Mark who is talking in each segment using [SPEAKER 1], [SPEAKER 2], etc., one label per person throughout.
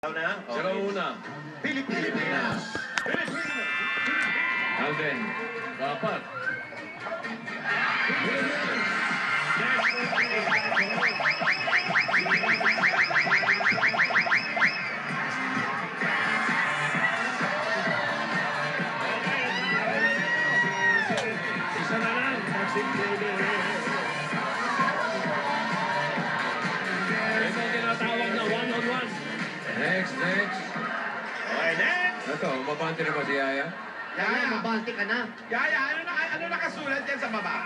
[SPEAKER 1] Sila una.
[SPEAKER 2] Pilipinas.
[SPEAKER 1] Alden. Dapat.
[SPEAKER 3] Isa na lang. Ito tinatawag na one-on-one.
[SPEAKER 1] Next.
[SPEAKER 3] Okay, next.
[SPEAKER 1] Ito, mabante na ba si Yaya?
[SPEAKER 2] Yaya, mabanti ka na.
[SPEAKER 4] Yaya, ano nakasulat yan sa baba?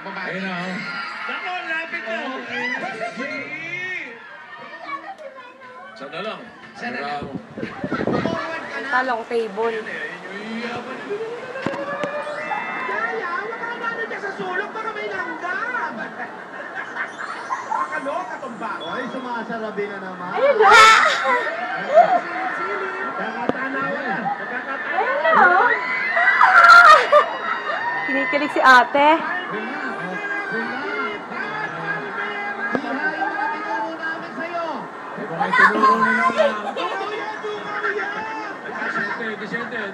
[SPEAKER 4] Baba.
[SPEAKER 1] Ayun na, oh.
[SPEAKER 3] Nako, lapit na.
[SPEAKER 1] Isa na lang.
[SPEAKER 2] Sana na.
[SPEAKER 1] Bravo.
[SPEAKER 2] Forward ka na.
[SPEAKER 5] Talong table.
[SPEAKER 4] Yaya, wag ka naman dyan sa sulok, baka may langgam. Makaloka tong baka.
[SPEAKER 2] Oy, sumasarabi na naman.
[SPEAKER 5] Ayun na!
[SPEAKER 3] Nakakatanawa na.
[SPEAKER 5] Ayun na! Kinikilig si ate.
[SPEAKER 2] Hihayin na tinuro namin sa'yo.
[SPEAKER 1] May mga itinuro ni Lola.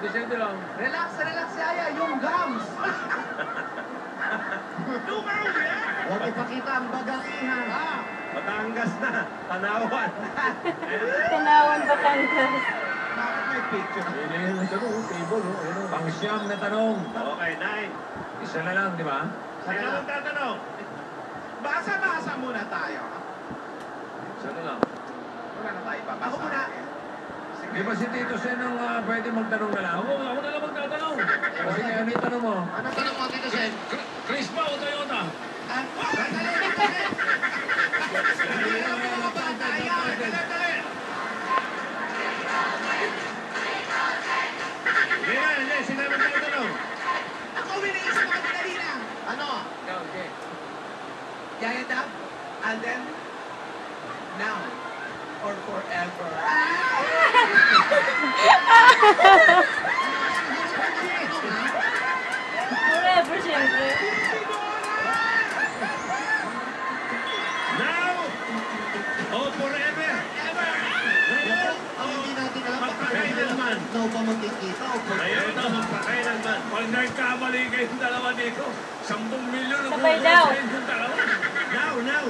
[SPEAKER 3] Disente lang.
[SPEAKER 2] Relax, Yaya. Yung gums. Huwag ipakita ang bagangihan.
[SPEAKER 3] Batangas na. Tanawan.
[SPEAKER 5] Tanawan Batangas.
[SPEAKER 4] Bakit may picture?
[SPEAKER 1] Ayun na tanong, table, oh. Ayun, oh. Pang-siyam na tanong.
[SPEAKER 3] Okay, 9.
[SPEAKER 1] Isa na lang, di ba?
[SPEAKER 3] Sino ang tatanong?
[SPEAKER 4] Basa-basa muna tayo.
[SPEAKER 1] Isa na lang.
[SPEAKER 4] Wala na tayo babasa.
[SPEAKER 2] Ako muna.
[SPEAKER 1] Di ba si Tito Sen ang pwede magtanong na lang?
[SPEAKER 3] Ako na lang magtatanong.
[SPEAKER 1] O sige, ano yung tanong mo?
[SPEAKER 2] Anong tanong mo, Tito Sen?
[SPEAKER 3] Crispa o Toyota? Hindi. Sino ang magtatanong?
[SPEAKER 4] Ako winiisip ako madali lang.
[SPEAKER 2] Ano?
[SPEAKER 1] Okay.
[SPEAKER 4] Yaya daw? And then, now or forever.
[SPEAKER 5] Forever, siyempre.
[SPEAKER 3] Now o forever? Ngayon o
[SPEAKER 2] Hindi natin alam
[SPEAKER 3] magpakailanman?
[SPEAKER 2] no pa magkikita o
[SPEAKER 3] Ngayon o magpakailanman? Pag nagkamali kayong dalawa dito, 10 milyon ang
[SPEAKER 5] Sabay
[SPEAKER 3] kukuha
[SPEAKER 5] daw.
[SPEAKER 3] sa inyong dalawa. Now.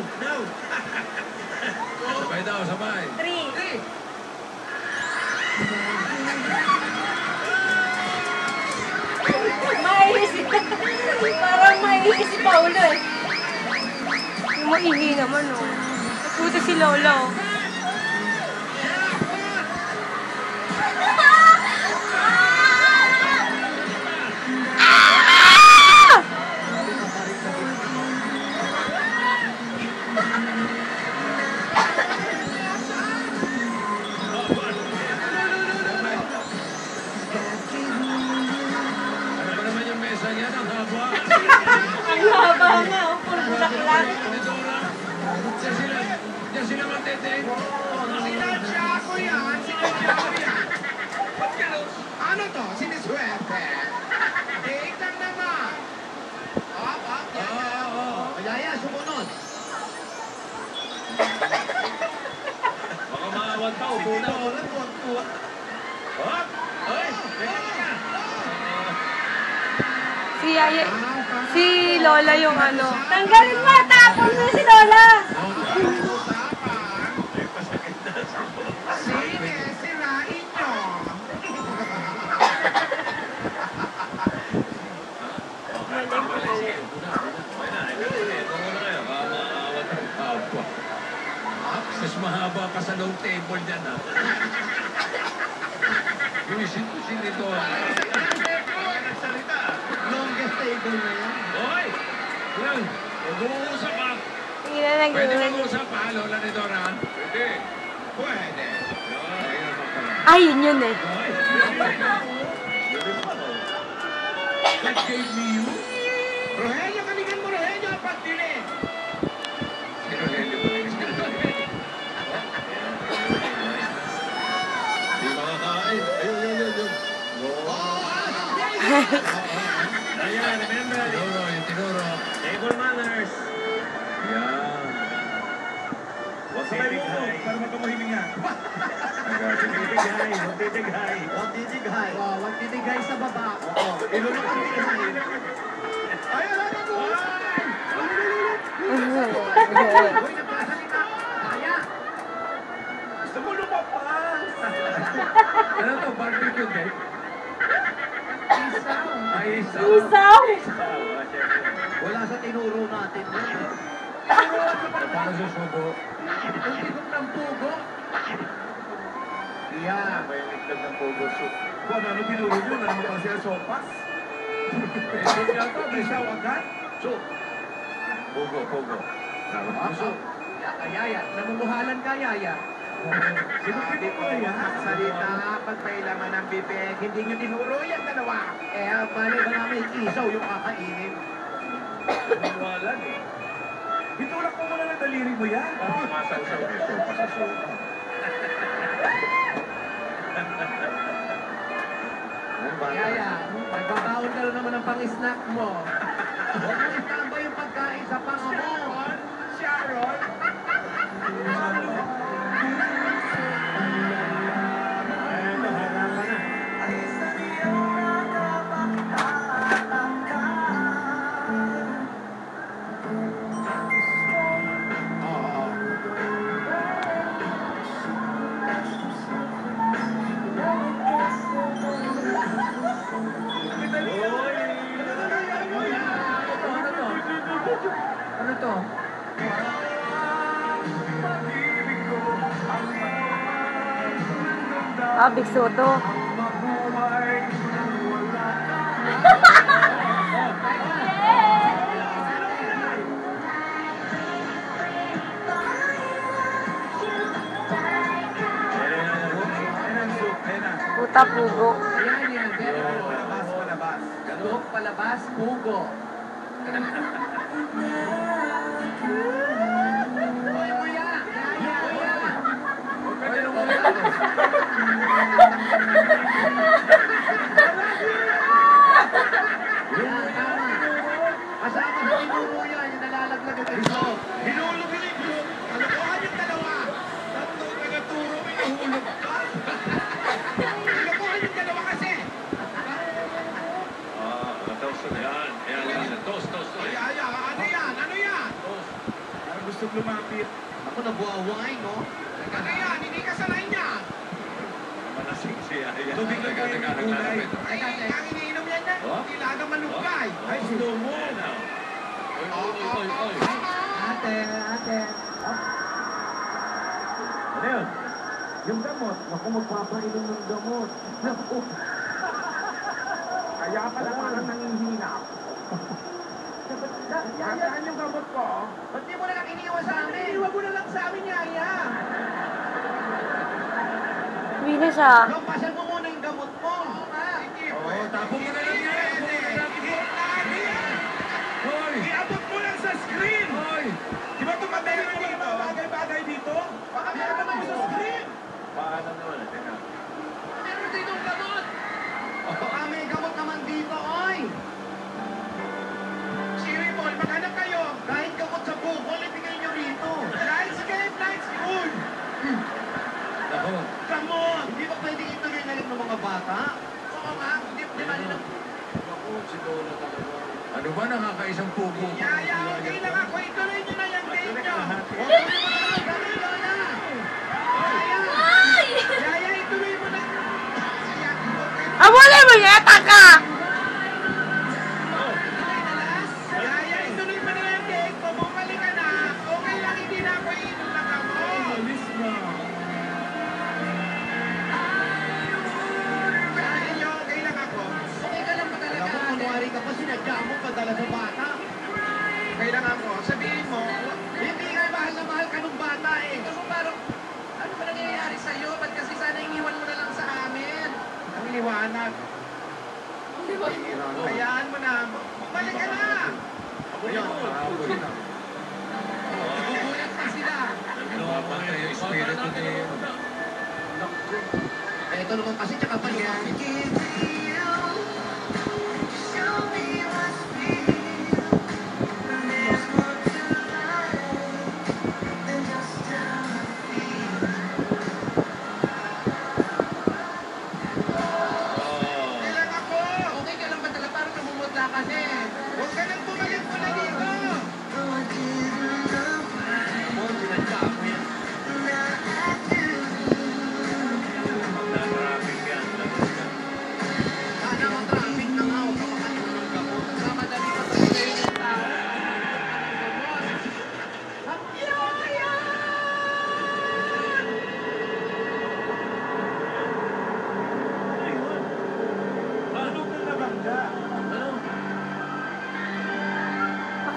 [SPEAKER 1] Sabay daw, sabay.
[SPEAKER 5] 3. Maiis. Parang maiis si Paulo eh. Yung maihi naman oh. Puto si Lolo.
[SPEAKER 1] Ano ba naman yung mesa niya? Ang haba.
[SPEAKER 5] Ang haba nga oh. Puro bulaklak.
[SPEAKER 1] Diyan sila matiteng.
[SPEAKER 4] Sinadya ko yan. Ba't gano'n? Ano to? Siniswerte. Date lang naman.
[SPEAKER 2] Yaya, sumunod.
[SPEAKER 3] Baka maawan pa, upo na. Hop! Hoy! Teka.
[SPEAKER 5] Si Yaya, si Lola yung ano. Tanggalin mo, tapon mo si Lola.
[SPEAKER 4] Sirain nyo.
[SPEAKER 1] Mas mahaba ka sa long table dyan, ha? Yung isin nito, ha?
[SPEAKER 3] Nagsalita.
[SPEAKER 2] Longest table na yan.
[SPEAKER 3] Hoy! Ilan? Mag-uusap ka.
[SPEAKER 5] Hindi na nag
[SPEAKER 1] Pwede mag-usap, ha, Lola ni Dora?
[SPEAKER 3] Pwede.
[SPEAKER 4] Pwede.
[SPEAKER 1] Ayun naman pala.
[SPEAKER 5] Ay, yun eh.
[SPEAKER 3] Hoy!
[SPEAKER 1] That gave me you?
[SPEAKER 4] Rogelio, kanigan mo, Rogelio, ang pagdilim.
[SPEAKER 1] Si Rogelio pa rin.
[SPEAKER 3] Di makakain. Ayun. Ayan, remember.
[SPEAKER 1] Tinuro.
[SPEAKER 3] Table manners.
[SPEAKER 1] Yan.
[SPEAKER 3] Huwag sabay mo. Para magkamuhiling nga. titigay, huwag titigay.
[SPEAKER 2] Huwag titigay.
[SPEAKER 4] Oh, wag titigay sa baba.
[SPEAKER 2] Oo, ilunok ang tigay.
[SPEAKER 4] Ay, ala na po! Uy, nagkasalita. Kaya.
[SPEAKER 3] Gusto mo lumapas?
[SPEAKER 1] Ano to? Barbecue din?
[SPEAKER 4] Isaw.
[SPEAKER 1] Ay, isa.
[SPEAKER 5] Isaw!
[SPEAKER 2] Wala sa tinuro natin.
[SPEAKER 1] Para susubo.
[SPEAKER 4] Ang tigok ng pugo. Yeah.
[SPEAKER 3] May itlog ng pogo soup. Kung ano tinuro nyo, naman pa siya sopas?
[SPEAKER 1] Soup nga to. May
[SPEAKER 3] Isaw agad?
[SPEAKER 2] So,
[SPEAKER 1] Pogo.
[SPEAKER 4] Yaya, namumuhalan ka, Yaya.
[SPEAKER 3] Sabi ko yan.
[SPEAKER 4] Salita, pag may laman ng bibig, hindi nyo tinuro yan dalawa.
[SPEAKER 2] bali ba namin isaw yung kakainin?
[SPEAKER 3] Wala eh. Itulak mo muna ng daliri mo yan.
[SPEAKER 1] Masaw-saw eh. Sopa sa sopa.
[SPEAKER 4] Yaya, magbabaon ka na naman ng pang-snack mo.
[SPEAKER 2] Huwag mo itambay yung pagkain sa panga mo.
[SPEAKER 3] Sharon?
[SPEAKER 4] Ano to?
[SPEAKER 5] Big Soto. Puta pugo.
[SPEAKER 4] Ayan yan.
[SPEAKER 3] Palabas.
[SPEAKER 4] Galok, palabas, pugo. Hoy, kuya! Yaya!
[SPEAKER 2] Yan, tama. Kasama sa tinuro yan, yung nalalaglag ang isaw.
[SPEAKER 3] Hinulubilig mo. Kalokohan yung dalawa. Tatlo taga-turo may nahulog ka. Kalokohan yung dalawa kasi.
[SPEAKER 1] Yan. Toast.
[SPEAKER 3] Ay, ano yan? Ano yan? Parang gusto lumapit.
[SPEAKER 2] Ako nabuaway, no?
[SPEAKER 3] Ano yan? Hindi ka sanay niya. Tubig na kayo ng kulay. Ay, ang iniinom yan na. Nilaga malugay. Ay, slow mo.
[SPEAKER 4] Ate.
[SPEAKER 3] Ano yun? Yung gamot. Ako magpapainom ng gamot. Kaya pala parang nangihina. Saan yung gamot ko?
[SPEAKER 4] Ba't di mo na lang iniwan sa amin?
[SPEAKER 3] Iniwan mo na lang sa amin, Yaya.
[SPEAKER 5] Uwi na siya.
[SPEAKER 2] Lampasan mo muna yung gamot mo.
[SPEAKER 3] Oo, tapos mo na lang yan.
[SPEAKER 1] Hoy!
[SPEAKER 3] Iabot mo lang sa screen.
[SPEAKER 1] Hoy!
[SPEAKER 3] Di ba tumatay mo yung mga bagay-bagay dito? Baka meron mo sa screen.
[SPEAKER 1] Paano naman? Teka.
[SPEAKER 4] Meron dito ang gamot!
[SPEAKER 2] Baka may gamot naman dito, oy!
[SPEAKER 3] Siri Paul, maghanap kayo.
[SPEAKER 2] Kahit gamot sa bukol, ibigay nyo rito.
[SPEAKER 3] Nice game, nice good.
[SPEAKER 1] Ako.
[SPEAKER 3] Come on.
[SPEAKER 2] Hindi ba pwede ituloy na rin ng mga bata?
[SPEAKER 3] Oo nga, di ba nila?
[SPEAKER 1] Ano ba nakakaisang pugo?
[SPEAKER 3] Yaya, okay lang ako. Ituloy nyo na yung game nyo.
[SPEAKER 2] O, tuloy mo na lang, dali, Lola!
[SPEAKER 3] Yaya, ituloy mo na.
[SPEAKER 5] Abulin mo yan, taka!
[SPEAKER 3] Yaya, ituloy mo na yung game. Bumalik ka na. Okay lang, hindi na ako iinom na gamot. Alis na. Yaya, okay lang ako.
[SPEAKER 4] Okay ka lang pa talaga,
[SPEAKER 2] Alam mo,
[SPEAKER 4] ate.
[SPEAKER 2] kunwari ka pa, sinadya mo padala sa bata.
[SPEAKER 3] Okay lang ako. Sabihin mo,
[SPEAKER 2] Hindi ka mahal na mahal ka nung bata eh.
[SPEAKER 4] Ito parang, ano ba nangyayari sa'yo? Ba't kasi sana iniwan mo na lang sa amin?
[SPEAKER 3] ang liwanag. Hayaan mo na. Balik ka na.
[SPEAKER 2] Ayun,
[SPEAKER 1] Habol na.
[SPEAKER 4] Gugulat pa sila.
[SPEAKER 1] Napatay yung espiritu ni...
[SPEAKER 2] Ito naman kasi, tsaka pa lumapit.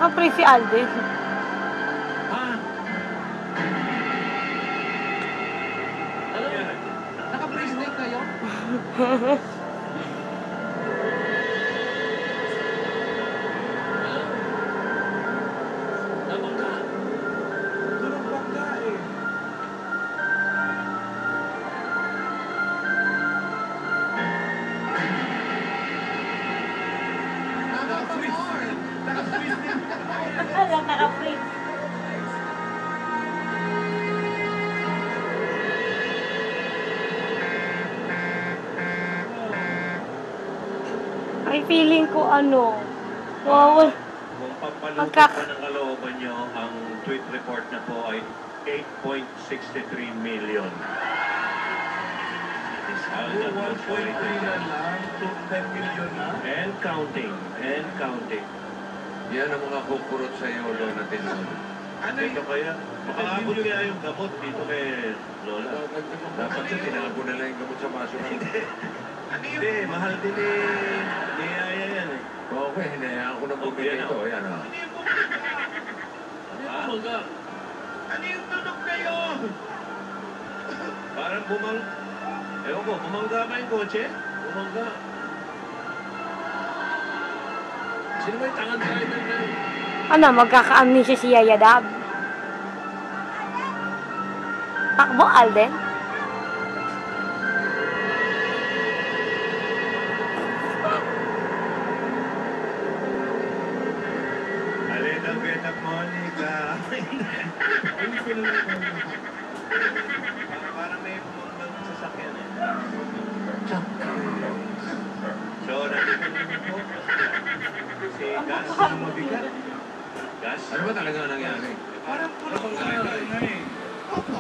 [SPEAKER 5] Naka-free si Alden.
[SPEAKER 1] Ha?
[SPEAKER 2] Alam mo, naka-bracelet kayo?
[SPEAKER 1] Nabangga.
[SPEAKER 3] Tulog bangga eh.
[SPEAKER 2] Naka-freeze.
[SPEAKER 3] Naka-freeze din.
[SPEAKER 5] Alam, naka-free. Ay, feeling ko ano. Wow.
[SPEAKER 6] Kung pampalutod
[SPEAKER 5] Pagka-
[SPEAKER 6] pa ng kalooban nyo, ang tweet report na po ay 8.63 million. It is held at
[SPEAKER 3] 1.3 na lang, 10 million na.
[SPEAKER 6] And counting, and counting.
[SPEAKER 2] Yan ang mga kukurot sa iyo, Lola Tinol.
[SPEAKER 3] Ano
[SPEAKER 6] Dito
[SPEAKER 3] yun?
[SPEAKER 6] kaya, makaabot kaya yung gamot dito kay Lola.
[SPEAKER 2] Dapat siya tinago na lang yung gamot sa basura.
[SPEAKER 3] Ano yun?
[SPEAKER 6] Hindi, mahal din ni Aya yan eh.
[SPEAKER 2] Okay, hinayaan ko na bumili ito. Ayan o.
[SPEAKER 3] Ano yung bumangga?
[SPEAKER 1] Nabangga.
[SPEAKER 3] Ano yung tunog na yun?
[SPEAKER 6] Parang ewan ko, bumangga ba yung kotse?
[SPEAKER 1] Bumangga. Sino ba yung tangan driver na yun?
[SPEAKER 5] Ano, magkaka-amnesia si Yaya Dab. Takbo, Alden.
[SPEAKER 6] Alin ang betak Monica?
[SPEAKER 3] Ano yung film na yun?
[SPEAKER 6] Parang may bumanggang sasakyan eh. So, nandito po. Si Gas, ang mabigat. Gas?
[SPEAKER 2] Ano ba talaga nangyari?
[SPEAKER 3] Parang tulog bangga nga eh.
[SPEAKER 2] Opo.